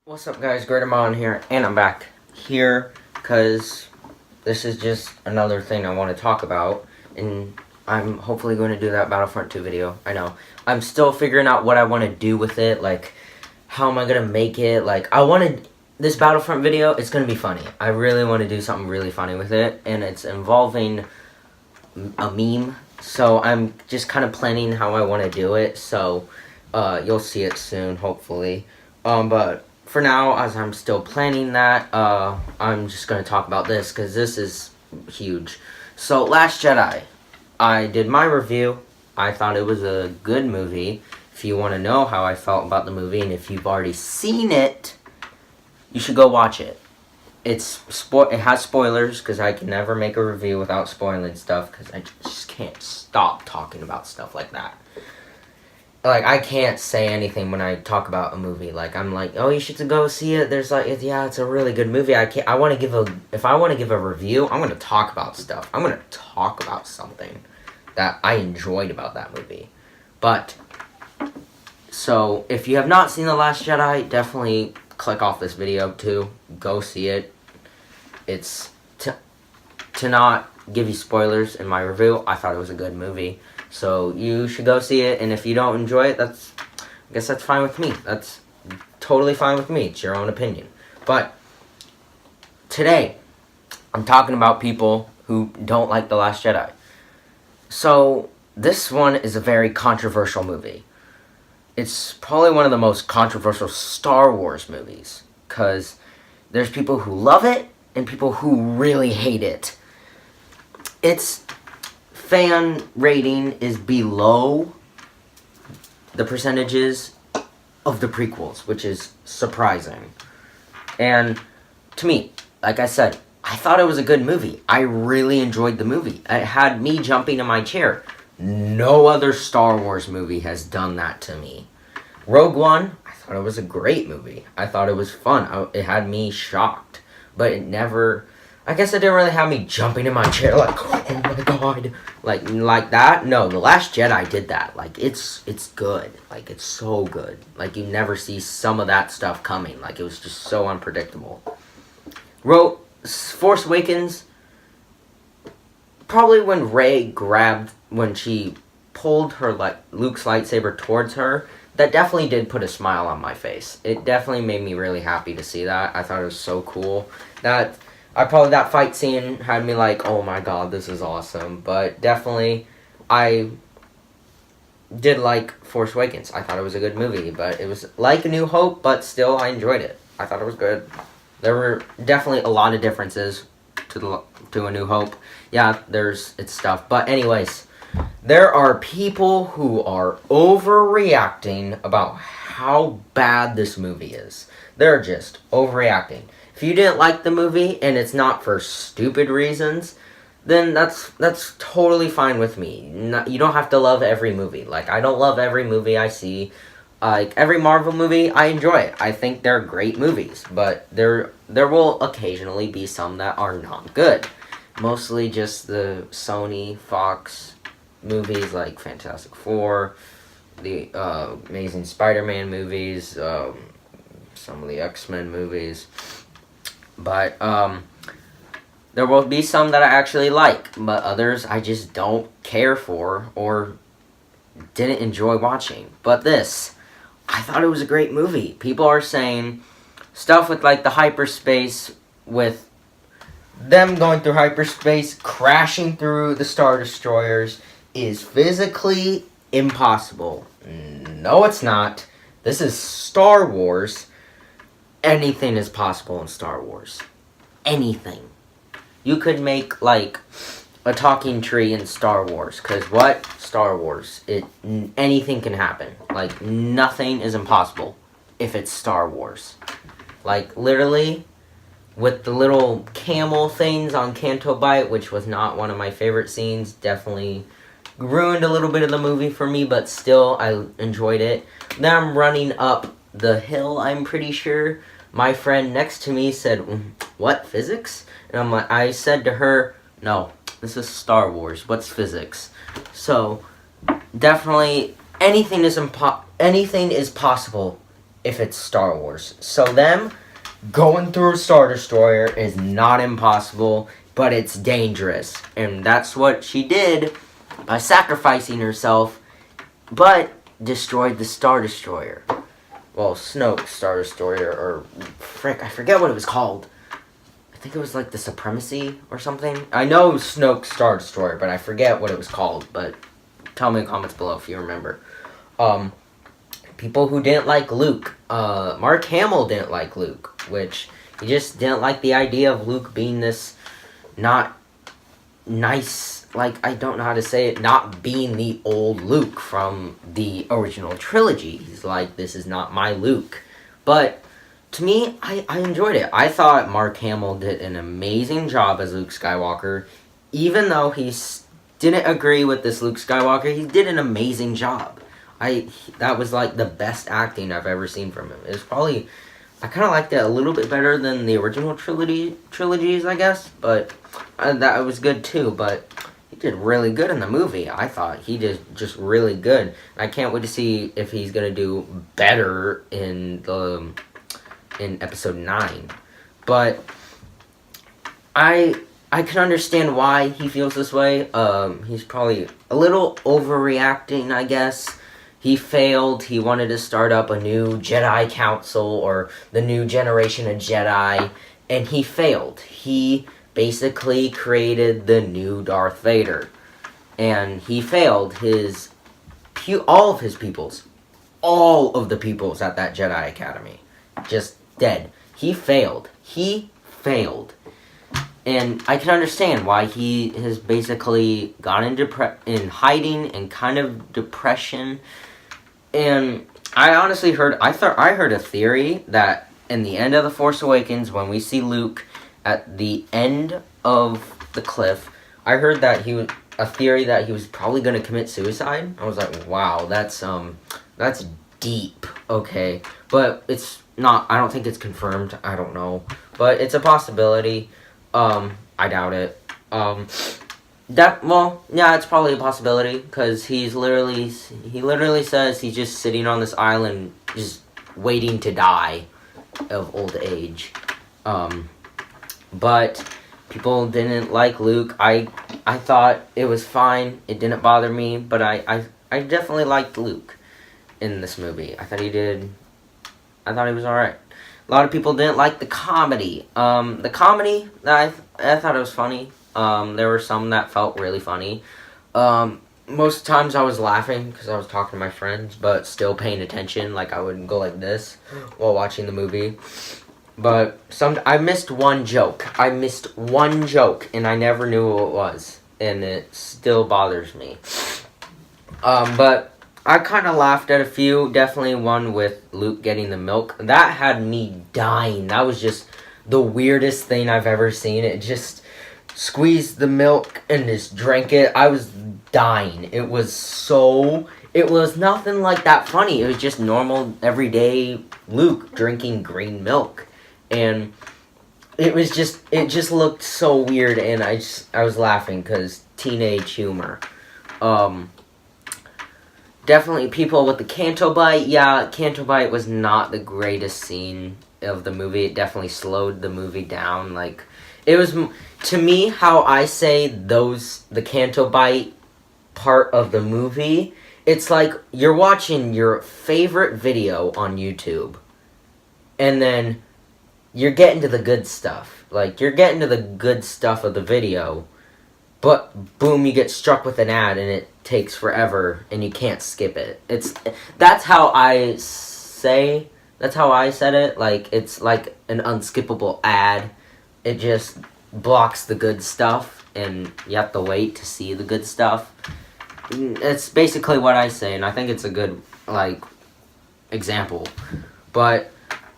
What's up guys, Gridamon here, and I'm back here because this is just another thing I want to talk about, and I'm hopefully going to do that Battlefront 2 video. I know. I'm still figuring out what I want to do with it, like, how am I going to make it, like, this Battlefront video, it's going to be funny. I really want to do something really funny with it, and it's involving a meme, so I'm just kind of planning how I want to do it, so you'll see it soon, hopefully. But for now, as I'm still planning that, I'm just going to talk about this, because this is huge. So, Last Jedi, I did my review. I thought it was a good movie. If you want to know how I felt about the movie, and if you've already seen it, you should go watch it. It has spoilers, because I can never make a review without spoiling stuff, because I just can't stop talking about stuff like that. Like, I can't say anything when I talk about a movie. Like, I'm like, oh, you should go see it. There's like, yeah, it's a really good movie. if I want to give a review, I'm going to talk about stuff. I'm going to talk about something that I enjoyed about that movie. But, so, if you have not seen The Last Jedi, definitely click off this video too. Go see it. It's, to not give you spoilers in my review, I thought it was a good movie. So, you should go see it, and if you don't enjoy it, I guess that's fine with me. That's totally fine with me. It's your own opinion. But, today, I'm talking about people who don't like The Last Jedi. So, this one is a very controversial movie. It's probably one of the most controversial Star Wars movies, because there's people who love it, and people who really hate it. Its fan rating is below the percentages of the prequels, which is surprising. And to me, like I said, I thought it was a good movie. I really enjoyed the movie. It had me jumping in my chair. No other Star Wars movie has done that to me. Rogue One, I thought it was a great movie. I thought it was fun. It had me shocked. But it never, I guess it didn't really have me jumping in my chair like, oh my god. Like that. No, The Last Jedi did that. Like, it's good. Like, it's so good. Like, you never see some of that stuff coming. Like, it was just so unpredictable. Force Awakens, probably when she pulled her, like, Luke's lightsaber towards her, that definitely did put a smile on my face. It definitely made me really happy to see that. I thought it was so cool. That fight scene had me like, oh my god, this is awesome. But definitely, I did like Force Awakens. I thought it was a good movie, but it was like A New Hope, but still, I enjoyed it. I thought it was good. There were definitely a lot of differences to A New Hope. Yeah, it's stuff. But anyways, there are people who are overreacting about how bad this movie is. They're just overreacting. If you didn't like the movie, and it's not for stupid reasons, then that's totally fine with me. You don't have to love every movie. Like, I don't love every movie I see. Like, every Marvel movie, I enjoy it. I think they're great movies. But there will occasionally be some that are not good. Mostly just the Sony, Fox movies, like Fantastic Four, the Amazing Spider-Man movies, some of the X-Men movies. But, there will be some that I actually like, but others I just don't care for or didn't enjoy watching. But this, I thought it was a great movie. People are saying stuff with, like, the hyperspace, with them going through hyperspace, crashing through the Star Destroyers, is physically impossible. No, it's not. This is Star Wars. Anything is possible in Star Wars. Anything. You could make, like, a talking tree in Star Wars. Because what? Star Wars. Anything can happen. Like, nothing is impossible if it's Star Wars. Like, literally, with the little camel things on Canto Bight, which was not one of my favorite scenes, definitely ruined a little bit of the movie for me, but still, I enjoyed it. Then I'm running up the hill, I'm pretty sure. My friend next to me said, what, physics? And I said to her, no, this is Star Wars, what's physics? So, definitely, anything is possible if it's Star Wars. So them going through a Star Destroyer is not impossible, but it's dangerous. And that's what she did by sacrificing herself, but destroyed the Star Destroyer. Well, Snoke's Star Destroyer, or frick, I forget what it was called. I think it was like the Supremacy or something. I know Snoke's Star Destroyer, but I forget what it was called. But tell me in the comments below if you remember. People who didn't like Luke. Mark Hamill didn't like Luke, which he just didn't like the idea of Luke being this not nice, like, I don't know how to say it, not being the old Luke from the original trilogy. He's like, this is not my Luke. But to me, I enjoyed it. I thought Mark Hamill did an amazing job as Luke Skywalker. Even though he didn't agree with this Luke Skywalker, he did an amazing job. That was like the best acting I've ever seen from him. It was probably, I kind of liked it a little bit better than the original trilogies, I guess. But that was good too. But he did really good in the movie. I thought he did just really good. I can't wait to see if he's gonna do better in episode 9. But I can understand why he feels this way. He's probably a little overreacting, I guess. He failed. He wanted to start up a new Jedi Council or the new generation of Jedi, and he failed. He basically created the new Darth Vader, and he failed all of the peoples at that Jedi Academy. Just dead. He failed. And I can understand why he has basically gone in hiding and kind of depression. And I honestly heard a theory that in the end of The Force Awakens, when we see Luke at the end of the cliff, I heard that a theory that he was probably going to commit suicide. I was like, wow, that's deep. Okay, but it's not. I don't think it's confirmed. I don't know, but it's a possibility. I doubt it. It's probably a possibility, because he literally says he's just sitting on this island, just waiting to die of old age. But people didn't like Luke. I thought it was fine. It didn't bother me, but I definitely liked Luke in this movie. I thought he was alright. A lot of people didn't like the comedy. The comedy, I thought it was funny. There were some that felt really funny. Most times I was laughing because I was talking to my friends, but still paying attention. Like, I would go like this while watching the movie. But I missed one joke. And I never knew what it was. And it still bothers me. But I kind of laughed at a few. Definitely one with Luke getting the milk. That had me dying. That was just the weirdest thing I've ever seen. It just squeezed the milk and just drank it. I was dying. It was nothing like that funny. It was just normal, everyday Luke drinking green milk. And it just looked so weird, and I was laughing because teenage humor. Definitely people with the Canto Bite. Yeah, Canto Bite was not the greatest scene of the movie. It definitely slowed the movie down. Like, it was, to me, how I say the Canto Bite part of the movie, it's like you're watching your favorite video on YouTube, and then you're getting to the good stuff. Like, you're getting to the good stuff of the video, but boom, you get struck with an ad, and it takes forever, and you can't skip it. That's how I said it. Like, it's like an unskippable ad. It just blocks the good stuff, and you have to wait to see the good stuff. It's basically what I say, and I think it's a good, like, example. But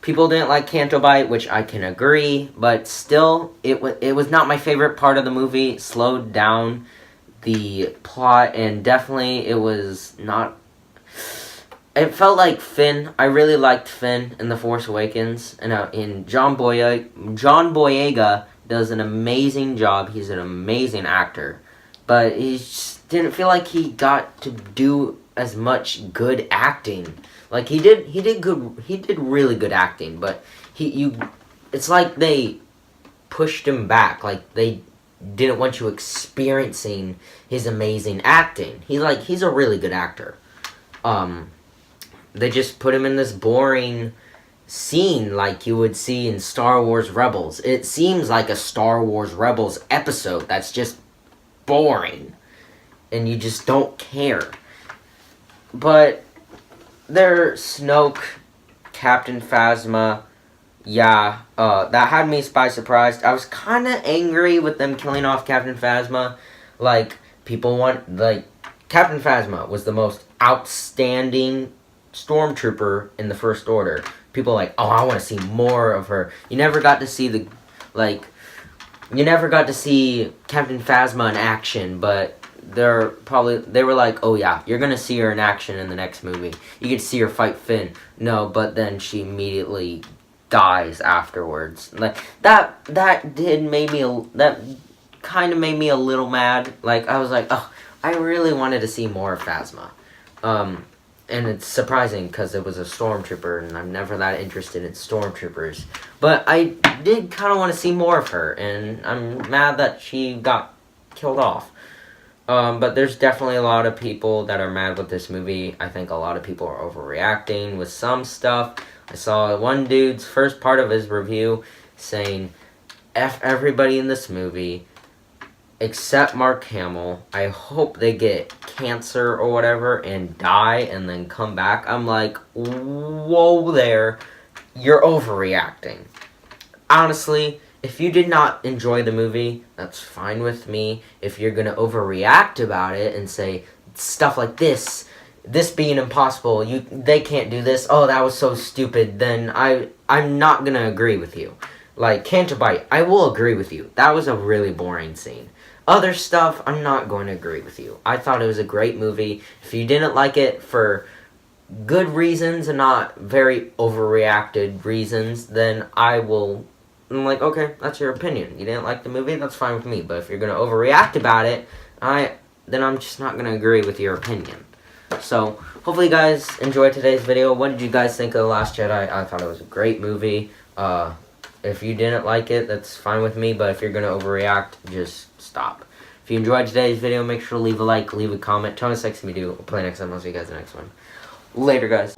people didn't like Canto Bite, which I can agree, but still, it was not my favorite part of the movie. It slowed down the plot, and definitely it was not. It felt like Finn. I really liked Finn in The Force Awakens, and John Boyega does an amazing job. He's an amazing actor, but he just didn't feel like he got to do as much good acting. Like he did really good acting, but it's like they pushed him back. Like they didn't want you experiencing his amazing acting. He's a really good actor. They just put him in this boring scene like you would see in Star Wars Rebels. It seems like a Star Wars Rebels episode that's just boring, and you just don't care. But Snoke, Captain Phasma, yeah, that had me by surprise. I was kind of angry with them killing off Captain Phasma. Like, Captain Phasma was the most outstanding stormtrooper in the First Order. People were like, oh, I want to see more of her. You never got to see Captain Phasma in action, but they were like, oh yeah, you're gonna see her in action in the next movie. You get to see her fight Finn. No, but then she immediately dies afterwards. Like that kind of made me a little mad. Like I was like, oh, I really wanted to see more of Phasma. And it's surprising because it was a stormtrooper, and I'm never that interested in stormtroopers. But I did kind of want to see more of her, and I'm mad that she got killed off. But there's definitely a lot of people that are mad with this movie. I think a lot of people are overreacting with some stuff. I saw one dude's first part of his review saying, F everybody in this movie except Mark Hamill. I hope they get cancer or whatever and die and then come back. I'm like, whoa there, you're overreacting. Honestly, if you did not enjoy the movie, that's fine with me. If you're going to overreact about it and say stuff like this being impossible, they can't do this, oh, that was so stupid, then I'm not going to agree with you. Like, Canterbite, I will agree with you. That was a really boring scene. Other stuff, I'm not going to agree with you. I thought it was a great movie. If you didn't like it for good reasons and not very overreacted reasons, then I'm like, okay, that's your opinion. You didn't like the movie, that's fine with me. But if you're going to overreact about it, then I'm just not going to agree with your opinion. So, hopefully you guys enjoyed today's video. What did you guys think of The Last Jedi? I thought it was a great movie. If you didn't like it, that's fine with me. But if you're going to overreact, just stop. If you enjoyed today's video, make sure to leave a like, leave a comment. Tell me next time you do. I'll play next time. I'll see you guys in the next one. Later, guys.